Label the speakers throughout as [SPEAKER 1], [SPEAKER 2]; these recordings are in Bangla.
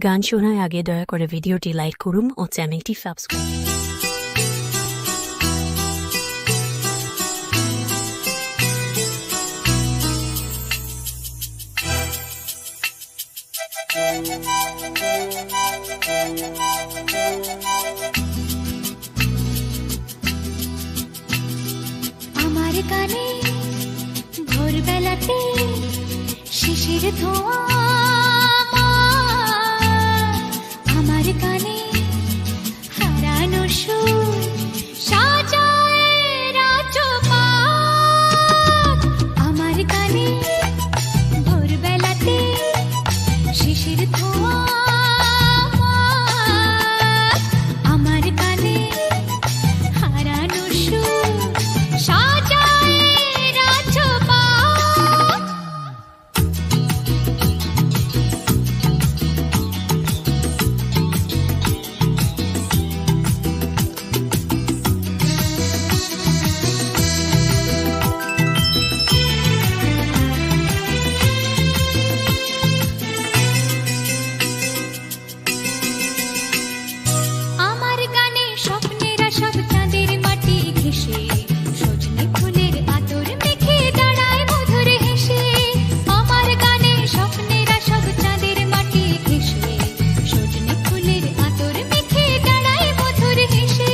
[SPEAKER 1] গান শোনার আগে দয়া করে ভিডিওটি লাইক করুন ও চ্যানেলটি সাবস্ক্রাইব।
[SPEAKER 2] আমার গানে ভোরবেলাতে শিশির ধোঁয়া, আমার গানে হারানো সুর সাজায় রাজপাট। আমার গানে ভোরবেলাতে শিশির ধোঁয়া, আমার গানে হারানো সুর সাজায় রাজপাট। আমার গানে স্বপ্নেরা সব চাঁদের মাটি ঘেঁষে, সজনে ফুলের আতর মেখে দাঁড়ায় মধুর হেসে। আমার গানে স্বপ্নেরা সব চাঁদের মাটি ঘেঁষে, সজনে ফুলের আতর মেখে দাঁড়ায় মধুর হেসে।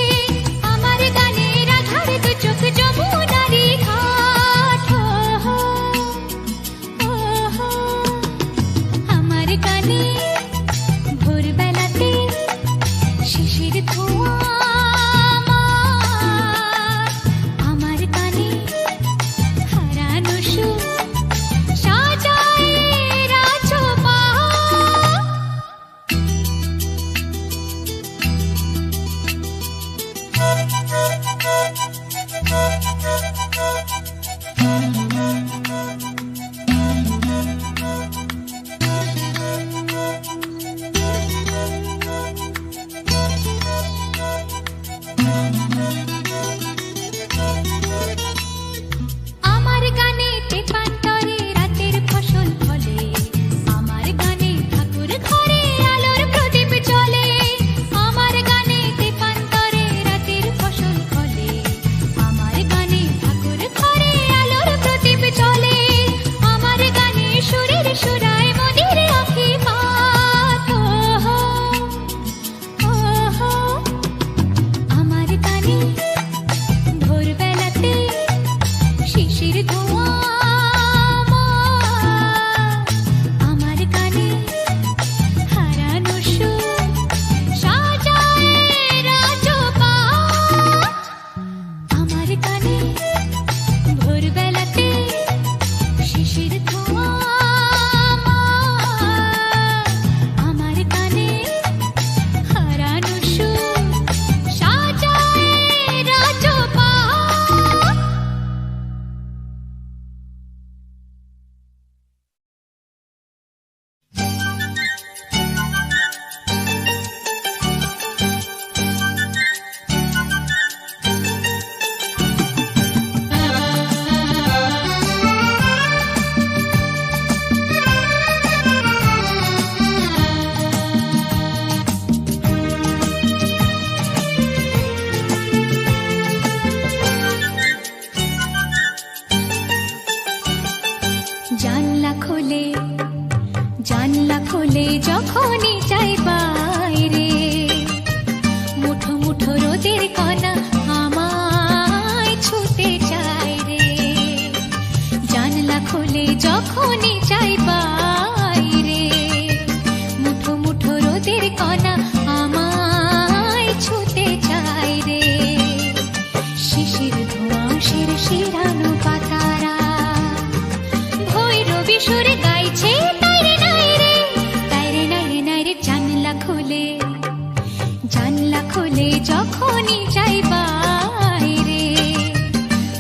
[SPEAKER 2] আমার গানে রাধার দু চোখ যমুনারি ঘাট, আমার গানে ভোরবেলাতে শিশির ধোঁয়া, আমার গানে হারানো সুর সাজায় রাজপাট। আমার গানে তেপান্তরে রাতের ফসল ফলে, আমার গানে ঠাকুর ঘরে আলোর প্রদীপ জ্বলে। আমার গানে তেপান্তরে রাতের ফসল ফলে, আমার গানে ঠাকুর ঘরে আলোর প্রদীপ জ্বলে। আমার গানে সুরের সুরায় মনের আঁখি পাত, আমার গানে ভোরবেলাতে শিশির ধোঁয়া, আমার গানে হারানো সুর সাজায় রাজপাট। আমার গানে ভোরবেলাতে শিশির ধোঁয়া, আমার গানে হারানো সুর সাজায় রাজপাট। জানলা খোলে যখনই যাই বাইরে, মুঠো মুঠো রোদের কণা আমায় ছুতে চায় রে। জানলা খোলে যখনই যাই বাইরে, মুঠো মুঠো রোদের কণা আমায় ছুতে চায় রে। শিশির ধোঁয়া শিরশিরানো পাতারা ভৈরবী সুর গাইছে, তাইরে নাইরে, তাইরে নাইরে নাইরে। জানলা খোলে যখনই যাই বাইরে,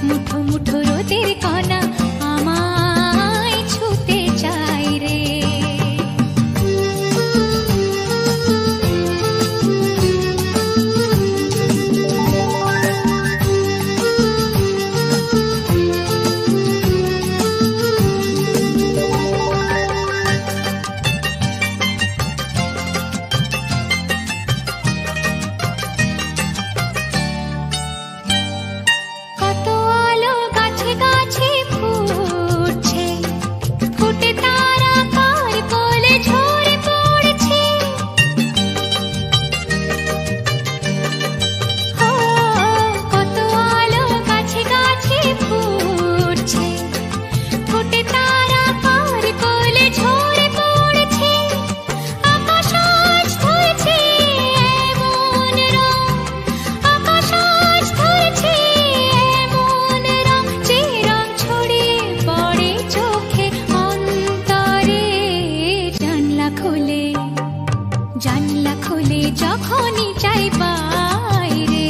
[SPEAKER 2] মুঠো মুঠো রোদের কণা আমায় ছুতে চায় রে। জানলা খুলে যখনই চাই বাইরে,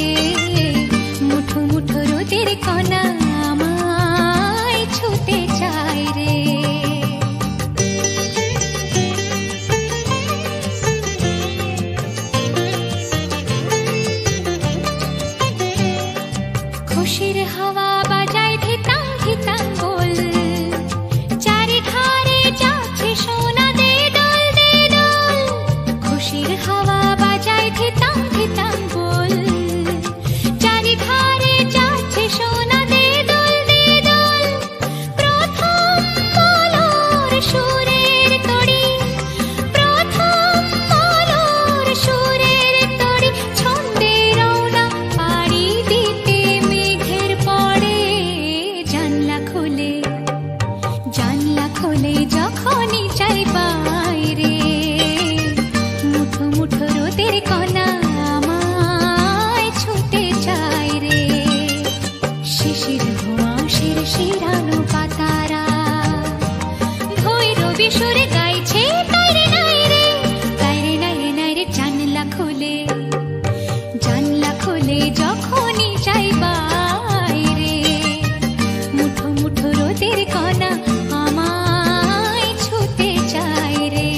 [SPEAKER 2] মুঠো মুঠো রোদের কণা আমায় ছুতে চায় রে। খুশির হাওয়া বাজায় ধিতাং ধিতাং বল, চারিধারে যাচ্ছে সোনা দে দোল দে দোল। খুশির হাওয়া বাজায় ধিতাং ধিতাং বল, চারিধারে যাচ্ছে সোনা দে দোল দে দোল। প্রথম মলর সুরের তড়ি, প্রথম মলর সুরের তড়ি, ছন্দে রওনা পাড়ি দিতে মেঘের পড়ে। জানলা খুলে, জানলা খুলে যখনই চাই বাইরে, মুঠো মুঠো রোদের কণা আমায় ছুতে চায় রে। শিশির ধোঁয়া শিরশিরানো পাতারা ভৈরবী সুরে গাইছে তাইরে নাই রে, তাইরে নাই রে নাই রে। জানলা খুলে, জানলা খুলে যখনই চাই বাইরে, মুঠো মুঠো রোদের কণা আমায় ছুতে চায় রে।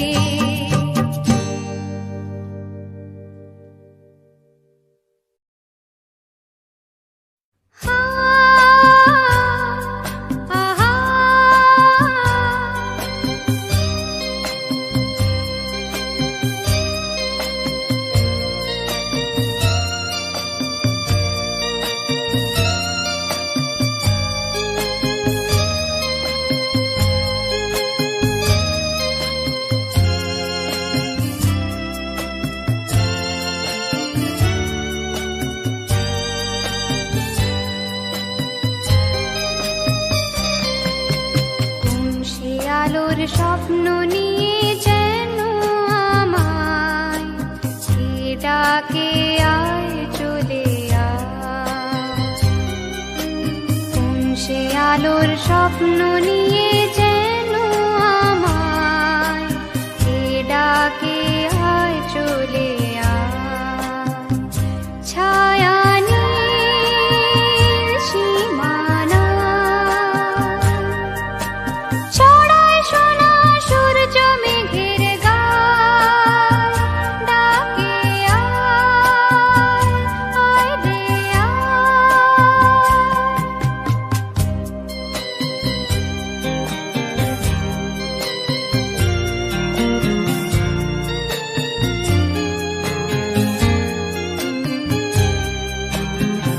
[SPEAKER 2] হা, আহা, কোন সে আলোর স্বপ্ন নিয়ে যেন আমায় কে ডাকে আয় চলে আয়। কোন সে আলোর স্বপ্ন নিয়ে যেন আমায় কে ডাকে আয় চলে আয়। ছায়া নীল সীমানা, ছড়ায় সোনা সূর্য মেঘের গায়, ডাকে আয়, আয় রে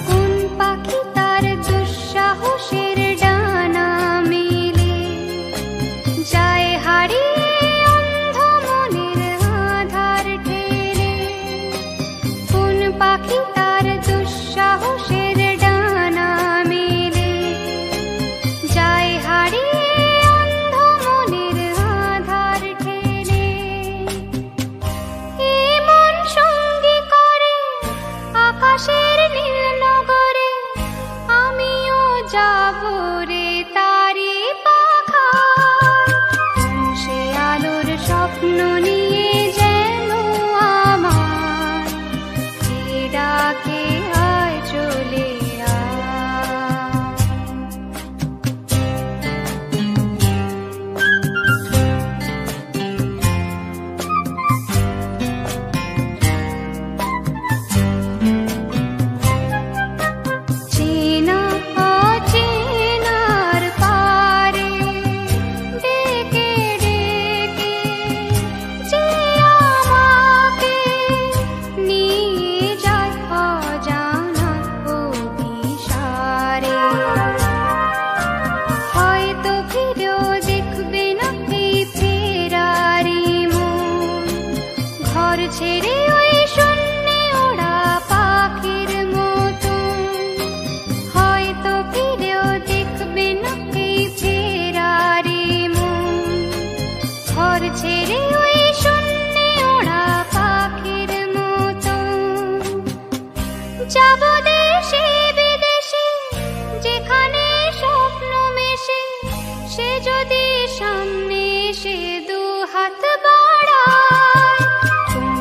[SPEAKER 2] কোন পাখি তার দুঃসাহসের ডানা মেলে, যায় হারিয়ে অন্ধ মনের আধার ঠেলে। কোন পাখি তার দুঃসাহসের ডানা মেলে, যায় হারিয়ে অন্ধ মনের আধার ঠেলে। এমন সঙ্গী করে আকাশের নীল নগরে, আমিও যাব রে তারি পাখায়। কোন সে আলোর স্বপ্ন নিয়ে যেন আমায় কে ডাকে আয় চলে আয়। চেনা অচেনার পারে ডেকে ডেকে যে আমাকে নিয়ে যায় অজানা অভিসারে। হয়তো ফিরেও দেখবে না এই ফেরারি মন, ঘর ছেড়ে ওই শূন্যে ওড়া পাখির মতন। হয়তো ফিরেও দেখবে না এই ফেরারি মন, ঘর ছেড়ে ওই শূন্যে ওড়া পাখির মতন। যাব দেশে বিদেশে যেখানে স্বপ্ন মেশে, সে যদি সামনে এসে দু হাত বাড়ায়, কোন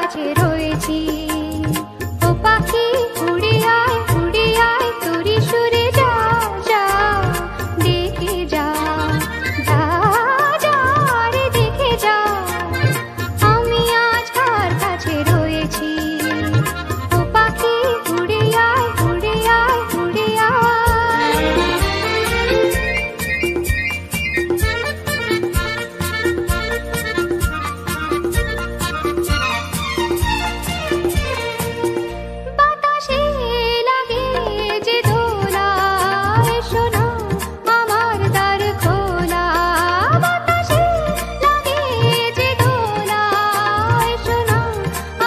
[SPEAKER 2] কাছে রয়েছি। ও পাখি উড়ে আয় তোরি সুরে যা যা দেখে যা যা যা রে দেখে যা আমি আজ কার কাছে রয়েছি। ও পাখি উড়ে আয় উড়ে আয় উড়ে আয়। বাতাসে লাগে যে দোলা, এসো না আমার দ্বার খোলা। বাতাসে লাগে যে দোলা, এসো না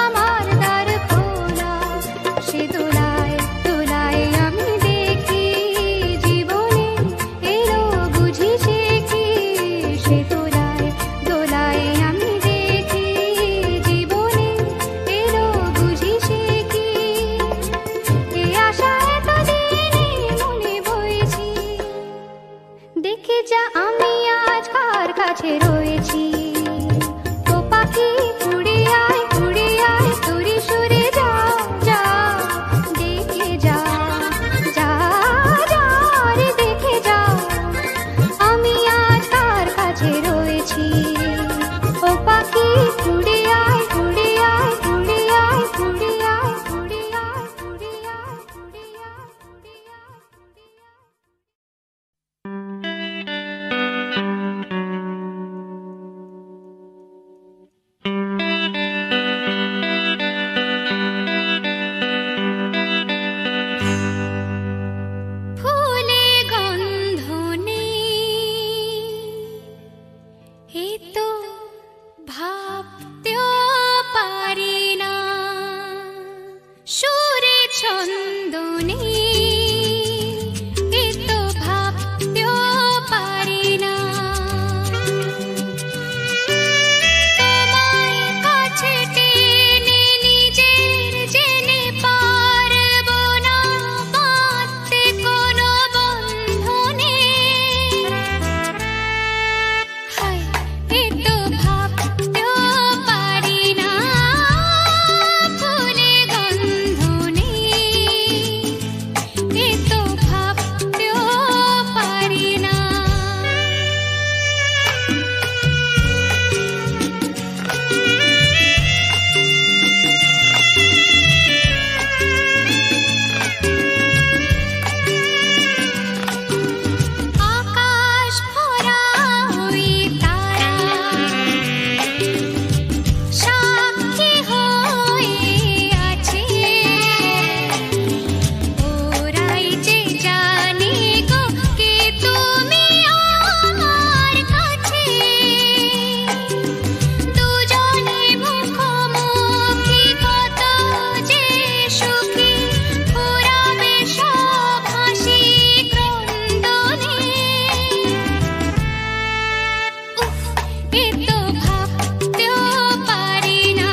[SPEAKER 2] আমার দ্বার খোলা। সে দোলায় দোলায় আমি দেখি জীবনে এলো বুঝি সে কি। সে দোলায় দোলায় আমি দেখি জীবনে এলো বুঝি সে কি। এ আশা এতদিনে মনে বইছি, দেখে যা আমি আজ কার কাছে রয়েছি। ও পাখি উড়ে আয় তোরি সুরে যা যা দেখে যা যা যা রে দেখে যা আমি আজ কার কাছে রয়েছি। ও পাখি উড়ে আয় উড়ে আয় উড়ে আয় উড়ে আয় উড়ে আয় উড়ে আয় উড়ে ফুলে গন্ধ নেই এ তো ভাবতেও পারি না। সুরে ছন্দ নেই এ তো ভাবতেও পারি না। তোমায় কাছে টেনে নিজের জেনে পারবো না বাঁধতে কোনো বন্ধনে। হায় এ তো ভাবতেও পারি না। ফুলে গন্ধ নেই এ তো ভাবতেও পারি না। আকাশ ভরা ওই তারা সাক্ষী হয়ে আছে। ওরাই যে জানে গো কে তুমি আমার কাছে। দুজনে মুখোমুখি কত যে সুখী ফুরাবে সব হাসি ক্রন্দনে। উফ এ তো ভাবতেও পারি না।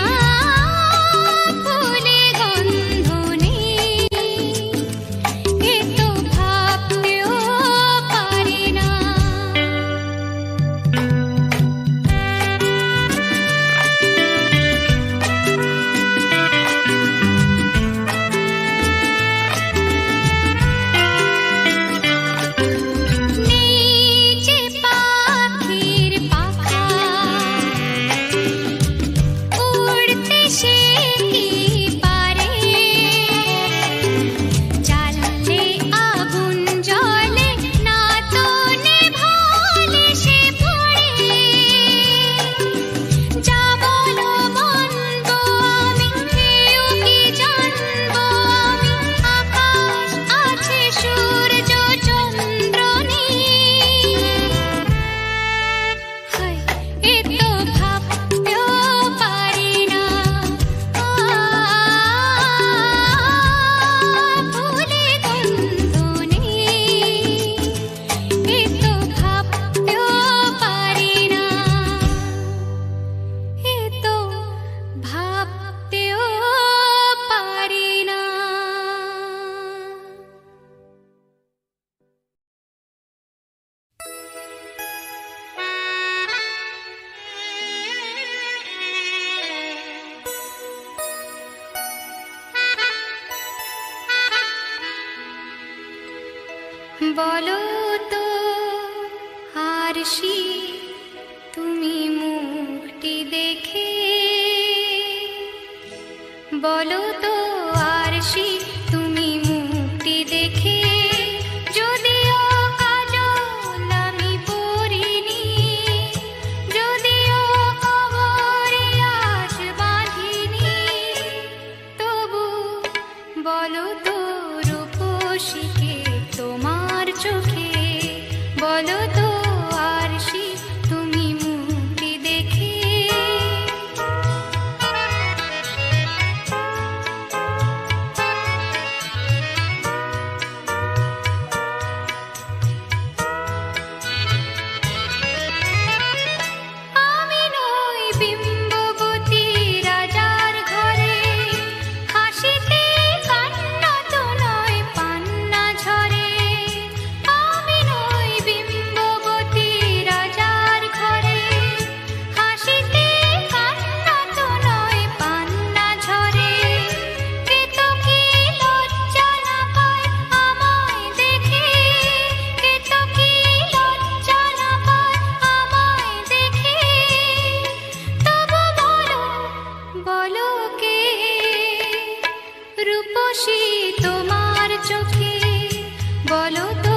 [SPEAKER 2] ফুলে গন্ধ নেই এ তো ভাবতেও পারি না। নেই যে পাখির পাখা উড়তে সে কি পারে। জ্বাললে আগুন জ্বলে না তো নেভালে সে পড়ে। যা বলো মানবো আমি কেউ কি জানবো আমি। আকাশ আছে সূর্য চন্দ্র নেই। হায় এ তো ভাবতেও পারি না। বলো তো আরশি তুমি মুখটি দেখে, বলো তো আরশি তুমি মুখটি দেখে, যদিও কাজল আমি পরিনি, যদিও কবরে আজ বাঁধিনি, তবু বলো তো রূপসীকে তোমার চোখে, বলো তো আরশি তুমি মুখটি দেখে। আমি নই বিম্ববতী রাজার ঘরে, হাসিতে কান্না তো নয় পান্না ঝরে। আমি নই বিম্ববতী রাজার ঘরে, হাসিতে কান্না তো নয় পান্না ঝরে। কে তো কি লজ্জা না পায় আমায় দেখে, কে তো কি লজ্জা না পায় আমায় দেখে, তবু বলো, বলো কে রূপসী তোমার চোখে, বলো তো